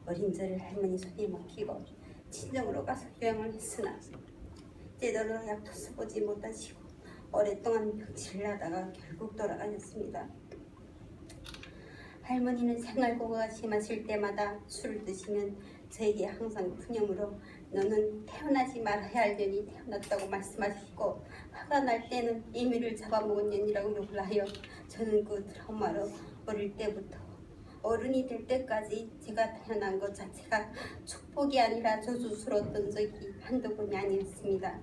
어린 저를 할머니 손에 맡기고 친정으로 가서 요양을 했으나 제대로 약도 써보지 못하시고 오랫동안 병치를 하다가 결국 돌아가셨습니다. 할머니는 생활고가 심하실 때마다 술을 드시면 저에게 항상 푸념으로 너는 태어나지 말아야 할 년이 태어났다고 말씀하시고 화가 날 때는 이미를 잡아먹은 년이라고 욕을 하여 저는 그 트라우마로 어릴 때부터 어른이 될 때까지 제가 태어난 것 자체가 축복이 아니라 저주스러웠던 적이 한두 번이 아니었습니다.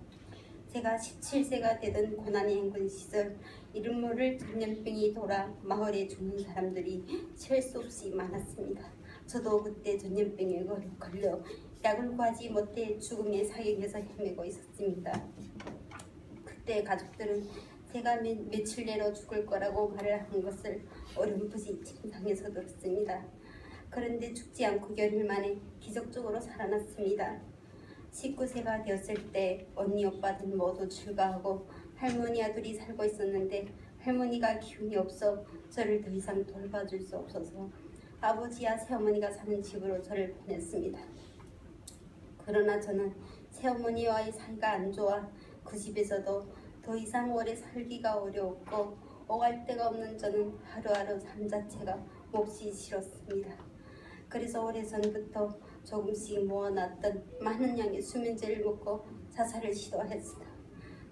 제가 17세가 되던 고난의 행군 시절 이름 모를 전염병이 돌아 마을에 죽는 사람들이 셀 수 없이 많았습니다. 저도 그때 전염병에 걸려 약을 구하지 못해 죽음의 사경에서 헤매고 있었습니다. 그때 가족들은 제가 며칠 내로 죽을 거라고 말을 한 것을 어렴풋이 침상에서 들었습니다. 그런데 죽지 않고 열흘 만에 기적적으로 살아났습니다. 19세가 되었을 때 언니 오빠들 모두 출가하고 할머니와 둘이 살고 있었는데 할머니가 기운이 없어 저를 더 이상 돌봐줄 수 없어서 아버지와 새어머니가 사는 집으로 저를 보냈습니다. 그러나 저는 새어머니와의 사이가 안 좋아 그 집에서도 더 이상 오래 살기가 어려웠고 오갈 데가 없는 저는 하루하루 삶 자체가 몹시 싫었습니다. 그래서 오래전부터 조금씩 모아놨던 많은 양의 수면제를 먹고 자살을 시도했으나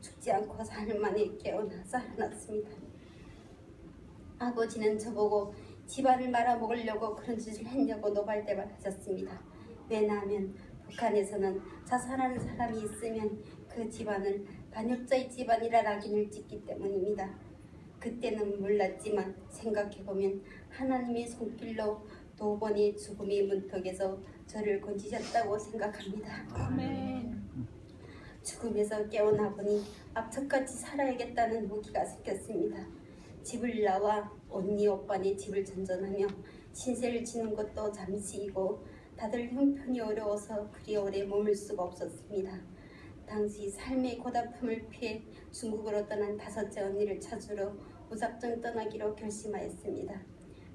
죽지 않고 사흘 만에 깨어나 살아났습니다. 아버지는 저보고 집안을 말아먹으려고 그런 짓을 했냐고 노발대발 하셨습니다. 왜냐하면 북한에서는 자살하는 사람이 있으면 그 집안을 반역자의 집안이라 낙인을 찍기 때문입니다. 그때는 몰랐지만 생각해보면 하나님의 손길로 두 번의 죽음의 문턱에서 저를 건지셨다고 생각합니다. 아멘. 죽음에서 깨어나 보니 앞처같이 살아야겠다는 무기가 생겼습니다. 집을 나와 언니 오빠네 집을 전전하며 신세를 지는 것도 잠시이고 다들 형편이 어려워서 그리 오래 머물 수가 없었습니다. 당시 삶의 고달픔을 피해 중국으로 떠난 다섯째 언니를 찾으러 무작정 떠나기로 결심하였습니다.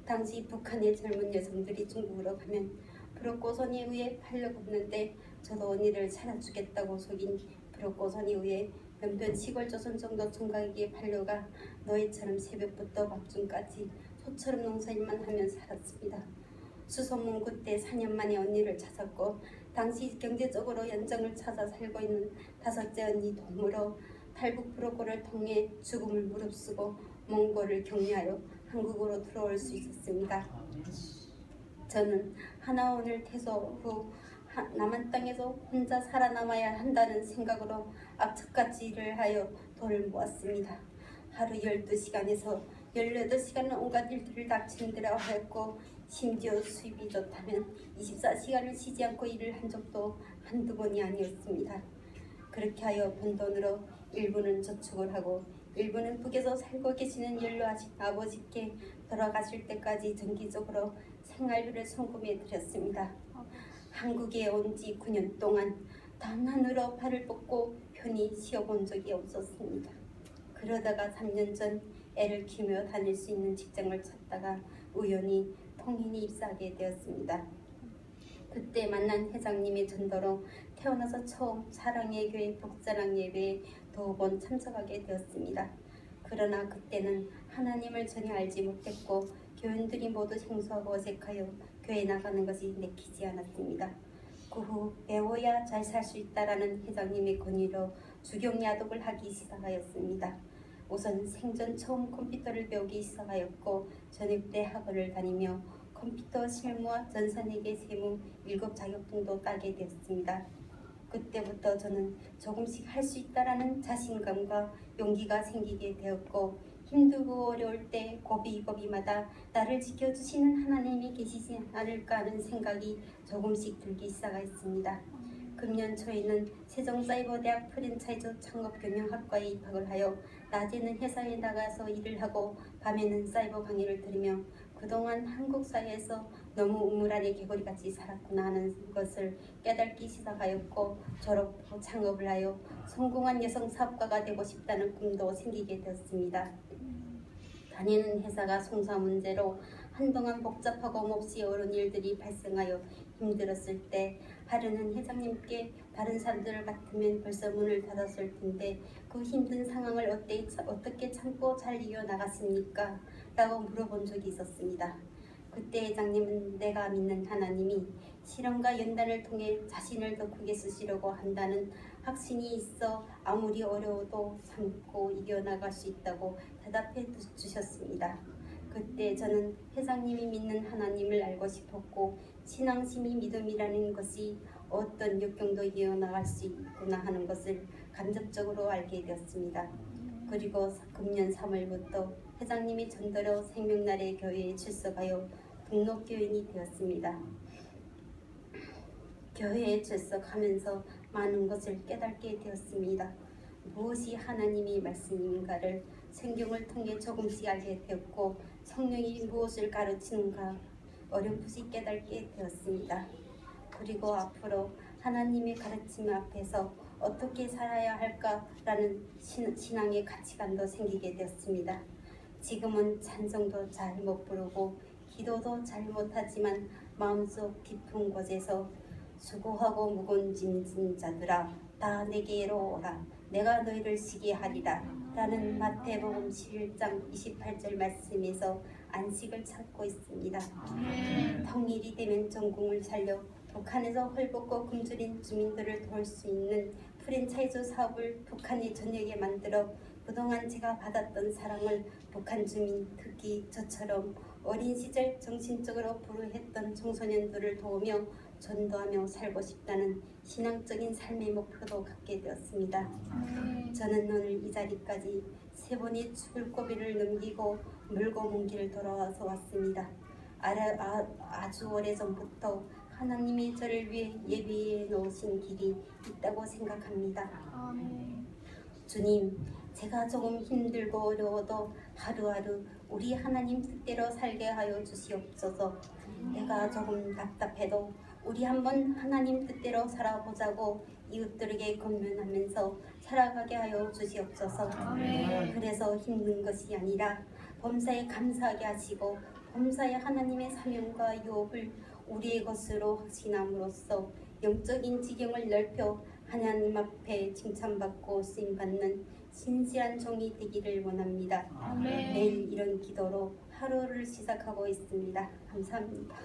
당시 북한의 젊은 여성들이 중국으로 가면 불옥고선에 의해 팔려갔는데 저도 언니를 찾아주겠다고 속인 불옥고선에 의해 연변 시골 조선 정도 총각에게 팔려가 너희처럼 새벽부터 밤중까지 소처럼 농사일만 하며 살았습니다. 수소문 그때 4년 만에 언니를 찾았고 당시 경제적으로 연정을 찾아 살고 있는 다섯째 언니 도움으로 탈북 불옥고를 통해 죽음을 무릅쓰고 몽골을 격리하여 한국으로 들어올 수 있었습니다. 저는 하나원을 퇴소 후 남한 땅에서 혼자 살아남아야 한다는 생각으로 악착같이 일을 하여 돈을 모았습니다. 하루 12시간에서 18시간은 온갖 일들을 닥치느라 하였고 심지어 수입이 좋다면 24시간을 쉬지 않고 일을 한 적도 한두 번이 아니었습니다. 그렇게 하여 번 돈으로 일부는 저축을 하고 일부는 북에서 살고 계시는 연로하신 아버지께 돌아가실 때까지 정기적으로 생활비를 송금해 드렸습니다. 한국에 온 지 9년 동안 단 하루로 발을 뻗고 편히 쉬어본 적이 없었습니다. 그러다가 3년 전 애를 키우며 다닐 수 있는 직장을 찾다가 우연히 통인에 입사하게 되었습니다. 그때 만난 회장님의 전도로 태어나서 처음 사랑의 교회 복자랑 예배에 2번 참석하게 되었습니다. 그러나 그때는 하나님을 전혀 알지 못했고 교인들이 모두 생소하고 어색하여 교회 나가는 것이 내키지 않았습니다. 그 후 배워야 잘 살 수 있다라는 회장님의 권유로 주경야독을 하기 시작하였습니다. 우선 생전 처음 컴퓨터를 배우기 시작하였고 저녁 때 학원을 다니며 컴퓨터 실무와 전산회계 세무 7 자격증도 따게 되었습니다. 그때부터 저는 조금씩 할 수 있다라는 자신감과 용기가 생기게 되었고 힘들고 어려울 때 고비고비마다 나를 지켜주시는 하나님이 계시지 않을까 하는 생각이 조금씩 들기 시작했습니다. 금년 초에는 세종사이버대학 프랜차이즈 창업경영학과에 입학을 하여 낮에는 회사에 나가서 일을 하고 밤에는 사이버 강의를 들으며 그동안 한국 사회에서 너무 우물 안에 개구리같이 살았구나 하는 것을 깨닫기 시작하였고 졸업 후 창업을 하여 성공한 여성 사업가가 되고 싶다는 꿈도 생기게 되었습니다. 다니는 회사가 송사 문제로 한동안 복잡하고 몹시 어려운 일들이 발생하여 힘들었을 때 하루는 회장님께 다른 사람들 같으면 벌써 문을 닫았을 텐데 그 힘든 상황을 어떻게 참고 잘 이겨나갔습니까? 라고 물어본 적이 있었습니다. 그때 회장님은 내가 믿는 하나님이 시련과 연단을 통해 자신을 더 크게 쓰시려고 한다는 확신이 있어 아무리 어려워도 참고 이겨나갈 수 있다고 대답해 주셨습니다. 그때 저는 회장님이 믿는 하나님을 알고 싶었고 신앙심이 믿음이라는 것이 어떤 역경도 이겨나갈 수 있구나 하는 것을 간접적으로 알게 되었습니다. 그리고 금년 3월부터 회장님이 전도로 생명날의 교회에 출석하여 등록교인이 되었습니다. 교회에 출석하면서 많은 것을 깨닫게 되었습니다. 무엇이 하나님의 말씀인가를 성경을 통해 조금씩 알게 되었고 성령이 무엇을 가르치는가 어렴풋이 깨닫게 되었습니다. 그리고 앞으로 하나님의 가르침 앞에서 어떻게 살아야 할까라는 신앙의 가치관도 생기게 되었습니다. 지금은 찬송도 잘 못 부르고 기도도 잘 못하지만 마음속 깊은 곳에서 수고하고 무거운 짐진 자들아 다 내게로 오라 내가 너희를 쉬게 하리라 라는 마태복음 11장 28절 말씀에서 안식을 찾고 있습니다. 통일이 되면 전공을 살려 북한에서 헐벗고 굶주린 주민들을 도울 수 있는 프랜차이즈 사업을 북한이 전역에 만들어 그동안 제가 받았던 사랑을 북한 주민, 특히 저처럼 어린 시절 정신적으로 불우했던 청소년들을 도우며 전도하며 살고 싶다는 신앙적인 삶의 목표도 갖게 되었습니다. 저는 오늘 이 자리까지 3번의 죽을 고비를 넘기고 멀고 먼 길을 돌아와서 왔습니다. 아주 오래전부터 하나님이 저를 위해 예비해 놓으신 길이 있다고 생각합니다. 주님, 제가 조금 힘들고 어려워도 하루하루 우리 하나님 뜻대로 살게 하여 주시옵소서. 내가 조금 답답해도 우리 한번 하나님 뜻대로 살아보자고 이웃들에게 권면하면서 살아가게 하여 주시옵소서. 그래서 힘든 것이 아니라 범사에 감사하게 하시고 범사에 하나님의 사명과 유업을 우리의 것으로 확신함으로써 영적인 지경을 넓혀 하나님 앞에 칭찬받고 쓰임받는 신실한 종이 되기를 원합니다. 매일 이런 기도로 하루를 시작하고 있습니다. 감사합니다.